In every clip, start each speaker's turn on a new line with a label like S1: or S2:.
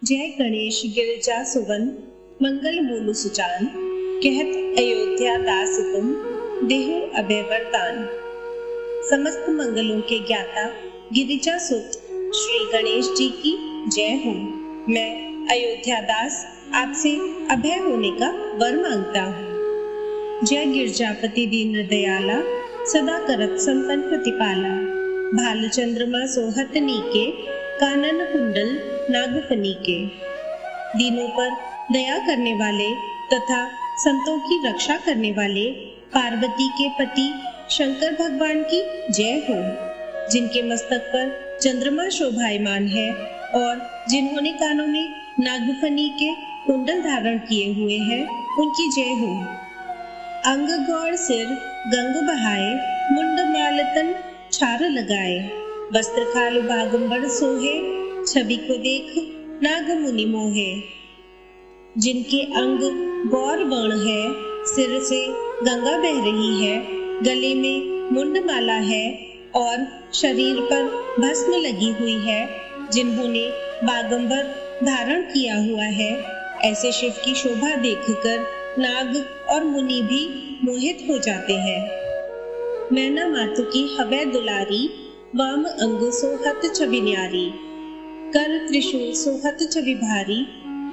S1: जय गणेश गिरिजा सुवन मंगल मूल सुचान, कहत अयोध्या दास तुम देहु अभय वरदान। समस्त मंगलों के ज्ञाता गिरिजा सुत श्री गणेश जी की जय हो। मैं अयोध्या दास आपसे अभय होने का वर मांगता हूँ। जय गिरजापति दीन दयाला, सदा करत संतन प्रतिपाला। भाल चंद्रमा सोहत नीके, कानन कुंडल नागफनी के। दीनों पर दया करने वाले तथा संतों की रक्षा करने वाले पार्वती के पति शंकर भगवान की जय हो। जिनके मस्तक पर चंद्रमा शोभायमान है और जिन्होंने कानों में नागफनी के कुंडल धारण किए हुए हैं, उनकी जय हो। अंग गौर सिर गंग बहाए, मुंड माल तन छार लगाए। वस्त्र खाल बागंबर सोहे, छवि को देख नाग मुनि मोहे। जिनके अंग गौर वर्ण है, सिर से गंगा बह रही है, गले में मुंड माला है और शरीर पर भस्म लगी हुई है, जिन्होंने बागंबर धारण किया हुआ है, ऐसे शिव की शोभा देखकर नाग और मुनि भी मोहित हो जाते हैं। मैना मातु की हवै दुलारी, वाम अंग सोहत छवि न्यारी। कर त्रिशूल सोहत छवि भारी,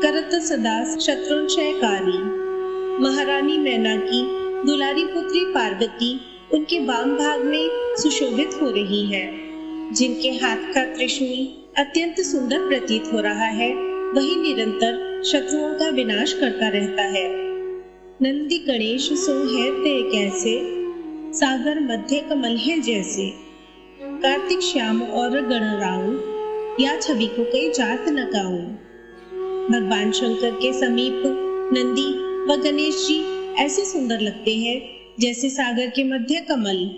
S1: करत सदा शत्रुंशयकारी। महारानी मैना की दुलारी पुत्री पार्वती उनके वाम भाग में सुशोभित हो रही है। जिनके हाथ का त्रिशूल अत्यंत सुंदर प्रतीत हो रहा है, वही निरंतर शत्रुओं का विनाश करता रहता है। नंदी गणेश सो है ते कैसे, सागर मध्य कमल है जैसे। कार्तिक श्याम और गणराऊ, या छवि को कई जात न गाऊं। भगवान शंकर के समीप नंदी व गणेश जी ऐसे सुंदर लगते हैं जैसे सागर के मध्य कमल।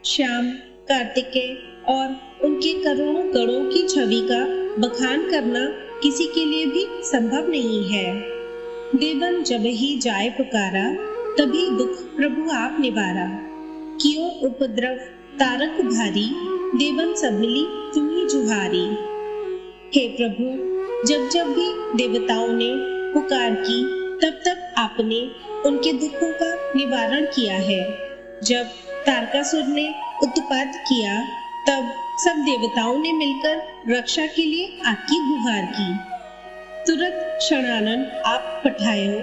S1: श्याम, कार्तिकेय और उनके करोड़ों गणों की छवि का बखान करना किसी के लिए भी संभव नहीं है। देवन जब ही जाए पुकारा, तभी दुख प्रभु आप निवारा। कियो उपद्रव तारक भारी, देवन सब मिली तुम्ही जुहारी। हे प्रभु, जब जब भी देवताओं ने पुकार की, तब तब आपने उनके दुखों का निवारण किया है। जब तारकासुर ने उत्पात किया, तब सब देवताओं ने मिलकर रक्षा के लिए आपकी गुहार की। तुरंत क्षणानन आप पठायो,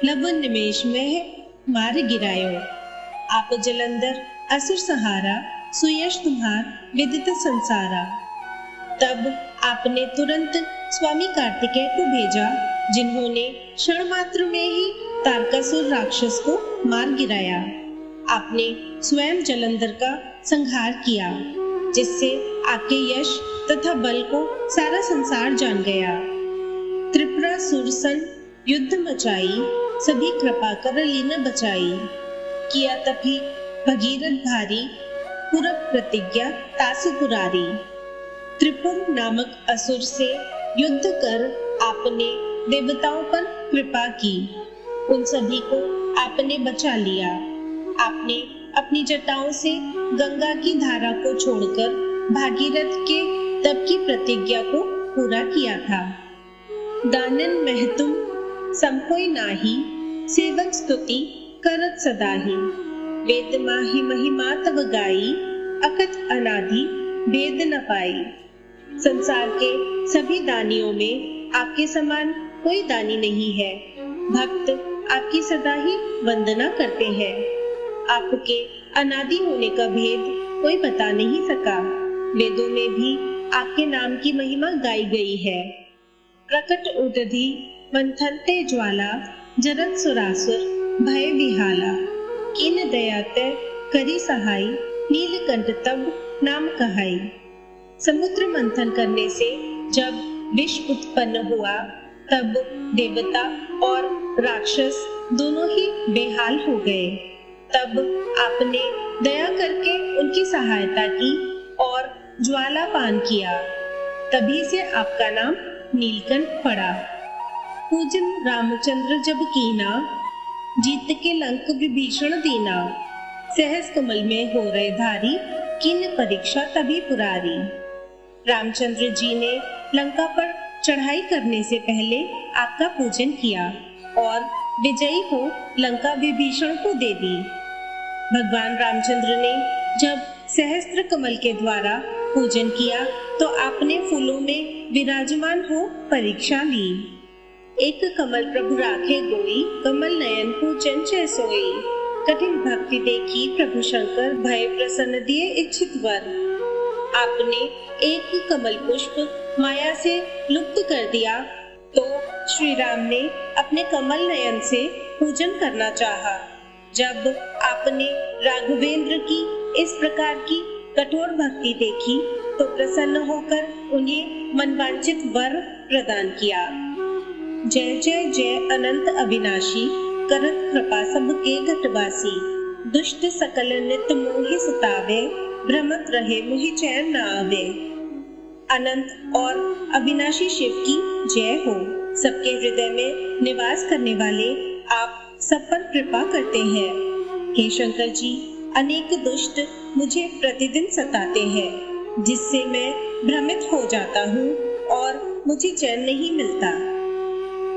S1: लवन निमेश में मार गिरायो। आप जलंधर असुर सहारा, सुयश तुम्हार विदित संसारा। तब आपने तुरंत स्वामी कार्तिकेय को भेजा, जिन्होंने क्षण मात्र में ही तारकासुर राक्षस को मार गिराया। आपने स्वयं जलंधर का संहार किया, जिससे आपके यश तथा बल को सारा संसार जान गया। त्रिपुरासुर सन युद्ध मचाई, सभी कृपा कर लीन बचाई। किया तभी भगीरथ भारी, पुरब प्रतिज्ञा तासु पुरारी। त्रिपुर नामक असुर से युद्ध कर आपने देवताओं पर कृपा की। उन सभी को आपने बचा लिया। आपने अपनी जटाओं से गंगा की धारा को छोड़कर भागीरथ के तप की प्रतिज्ञा को पूरा किया था। दानन महतुम संकोई नाही, सेवक स्तुति करत सदाही। वेद माही महिमा तव गाई, अकथ अनादि भेद न पाई। संसार के सभी दानियों में आपके समान कोई दानी नहीं है। भक्त आपकी सदा ही वंदना करते हैं। आपके अनादि होने का भेद कोई बता नहीं सका। वेदों में भी आपके नाम की महिमा गाई गई है। प्रकट उदधि मंथनते ज्वाला, जरत सुरासुर भय विहाला। किन दया ते करी सहाय, नीलकंठ तब नाम कहाई। समुद्र मंथन करने से जब विष उत्पन्न हुआ, तब देवता और राक्षस दोनों ही बेहाल हो गए। तब आपने दया करके उनकी सहायता की और ज्वाला पान किया। तभी से आपका नाम नीलकंठ पड़ा। पूजन रामचंद्र जब कीना, जीत के लंक विभीषण दीना। सहस कमल में हो रहे धारी, किन परीक्षा तभी पुरारी। रामचंद्र जी ने लंका पर चढ़ाई करने से पहले आपका पूजन किया और विजयी को लंका विभीषण को दे दी। भगवान रामचंद्र ने जब सहस्त्र कमल के द्वारा पूजन किया तो आपने फूलों में विराजमान हो परीक्षा ली। एक कमल प्रभु राखे गोई, कमल नयन पूजन जय सोई। कठिन भक्ति देखी प्रभु शंकर, भय प्रसन्न दिए इच्छित वर। आपने एक कमल पुष्प माया से लुप्त कर दिया तो श्री राम ने अपने कमल नयन से पूजन करना चाहा। जब आपने राघवेंद्र की इस प्रकार की कठोर भक्ति देखी तो प्रसन्न होकर उन्हें मनवांछित वर प्रदान किया। जय जय जय अनंत अविनाशी, करत कृपा सबके घटवासी। दुष्ट सकल नित मोहि सतावे, भ्रमत रहे मोहि चैन न आवे। अनंत और अविनाशी शिव की जय हो। सबके हृदय में निवास करने वाले आप सब पर कृपा करते हैं। हे शंकर जी, अनेक दुष्ट मुझे प्रतिदिन सताते हैं, जिससे मैं भ्रमित हो जाता हूँ और मुझे चैन नहीं मिलता।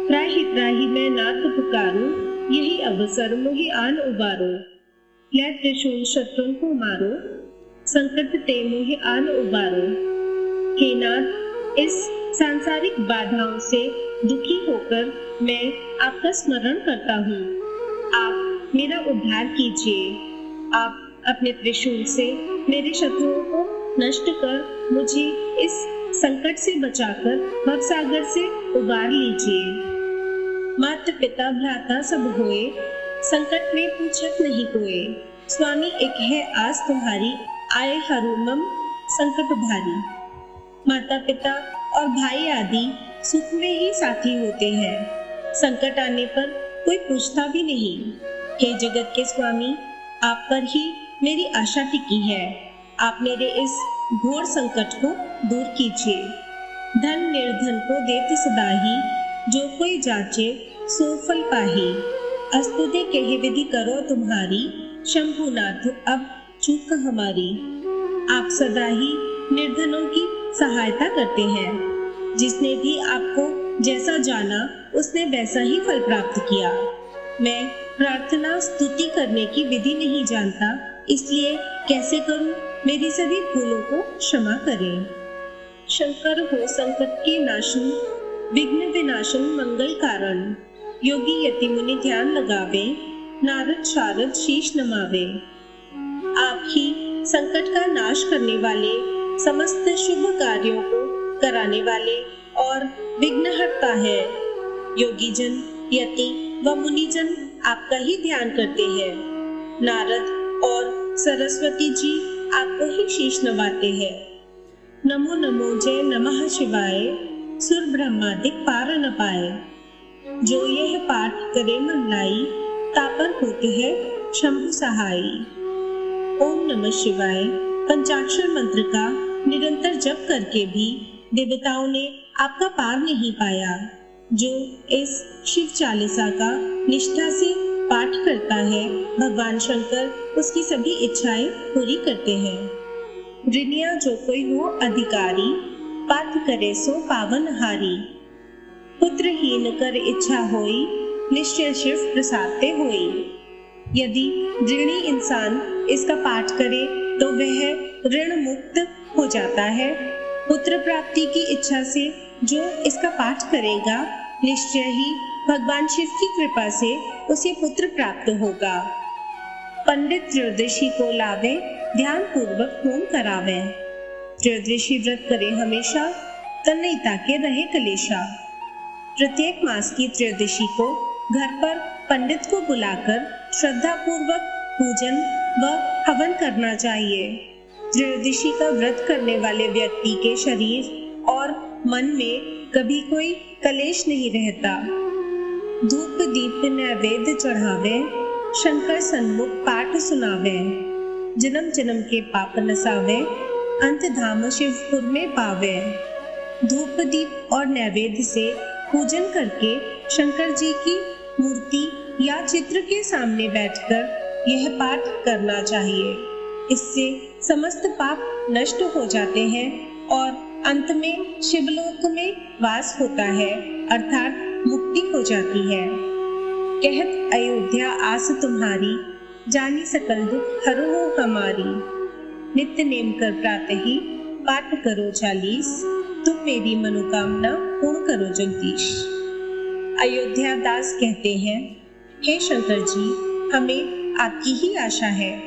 S1: त्राहि त्राहि मैं नाथ पुकारूं, यही अवसर मोहि आन उबारो। लै त्रिशूल शत्रुओं को मारो, संकट ते मोहि आन उबारो। हे नाथ, इस सांसारिक बाधाओं से दुखी होकर मैं आपका स्मरण करता हूँ। आप मेरा उद्धार कीजिए। आप अपने त्रिशूल से मेरे शत्रुओं को नष्ट कर मुझे इस संकट से बचाकर भवसागर से उबार लीजिए। माता पिता भ्राता सब होए, संकट में पूछत नहीं कोई। स्वामी एक है आस तुम्हारी, आए हरू मम संकट भारी। माता पिता और भाई आदि सुख में ही साथी होते हैं, संकट आने पर कोई पूछता भी नहीं। हे जगत के स्वामी, आप पर ही मेरी आशा टिकी है। आप मेरे इस घोर संकट को दूर कीजिए। धन निर्धन को देत सदाही, जो कोई जाचे सो फल पाही। अस्तुति कहे विधि करो तुम्हारी, शंभुनाथ अब चूक हमारी। आप सदा ही निर्धनों की सहायता करते हैं। जिसने भी आपको जैसा जाना उसने वैसा ही फल प्राप्त किया। मैं प्रार्थना स्तुति करने की विधि नहीं जानता, इसलिए कैसे करूं? मेरी सभी भूलों को क्षमा करें। शंकर हो संकट के नाशन, विघ्न विनाशन मंगल कारण। योगी यति मुनि ध्यान लगावे, नारद शारद शीश नमावे। आप ही संकट का नाश करने वाले, समस्त शुभ कार्यों को कराने वाले और विघ्नहर्ता है। योगी जन, यति व मुनिजन आपका ही ध्यान करते हैं। नारद और सरस्वती जी आपको ही शीश नवाते हैं। नमो नमो जय नमः शिवाय, सुर ब्रह्मादिक पार न पाए। जो यह पाठ करे मन लाई, तापर होते हैं शंभु सहाई। ओम नमः शिवाय पंचाक्षर मंत्र का निरंतर जप करके भी देवताओं ने आपका पार नहीं पाया। जो इस शिव चालीसा का निष्ठा से पाठ करता है, भगवान शंकर उसकी सभी इच्छाएं पूरी करते हैं। ऋणिया जो कोई हो अधिकारी, पाठ करे सो पावन हारी। पुत्रहीन कर इच्छा होई, निश्चय शिव प्रसादते होई। यदि ऋणी इंसान इसका पाठ करे तो वह ऋण मुक्त हो जाता है। पुत्र प्राप्ति की इच्छा से जो इसका पाठ करेगा, निश्चय ही भगवान शिव की कृपा से उसे पुत्र प्राप्त होगा। पंडित त्रयोदशी को लावे, ध्यान पूर्वक होम करावे। त्रयोदशी व्रत करे हमेशा, तन्मयता के रहे कलेशा। प्रत्येक मास की त्रयोदशी को घर पर पंडित को बुलाकर श्रद्धा पूर्वक पूजन व हवन करना चाहिए। त्रयोदशी का व्रत करने वाले व्यक्ति के शरीर और मन में कभी कोई कलेश नहीं रहता। धूप दीप नैवेद्य चढ़ावे, शंकर सन्मुख पाठ सुनावे। जन्म जन्म के पाप नसावे, अंत धाम शिवपुर में पावे। धूप दीप और नैवेद्य से पूजन करके शंकर जी की मूर्ति या चित्र के सामने बैठकर यह पाठ करना चाहिए। इससे समस्त पाप नष्ट हो जाते हैं और अंत में शिवलोक में वास होता है, अर्थात मुक्ति हो जाती है। कहत अयोध्या आस तुम्हारी, जानी सकल दुख हरो हो हमारी। नित्य नेम कर प्रातः ही, पाठ करो 40, तुम मेरी मनोकामना पूर्ण करो जगदीश। अयोध्या दास कहते हैं, हे शंकर जी, हमें आपकी ही आशा है।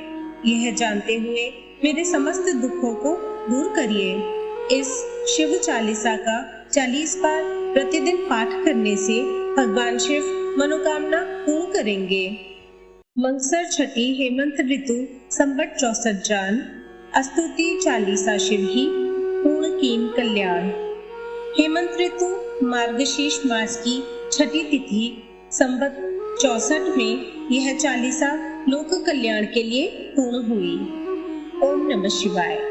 S1: यह जानते हुए मेरे समस्त दुखों को दूर करिए। इस शिव चालीसा का 40 बार प्रतिदिन पाठ करने से भगवान शिव मनोकामना पूर्ण करेंगे। मंगसर छठी हेमंत ऋतु संवत 64 जान, स्तुति चालीसा शिव ही पूर्ण कीन कल्याण। हेमंत ऋतु मार्गशीर्ष मास की छठी तिथि संवत 64 में यह चालीसा लोक कल्याण के लिए पूर्ण हुई। ओम नमः शिवाय।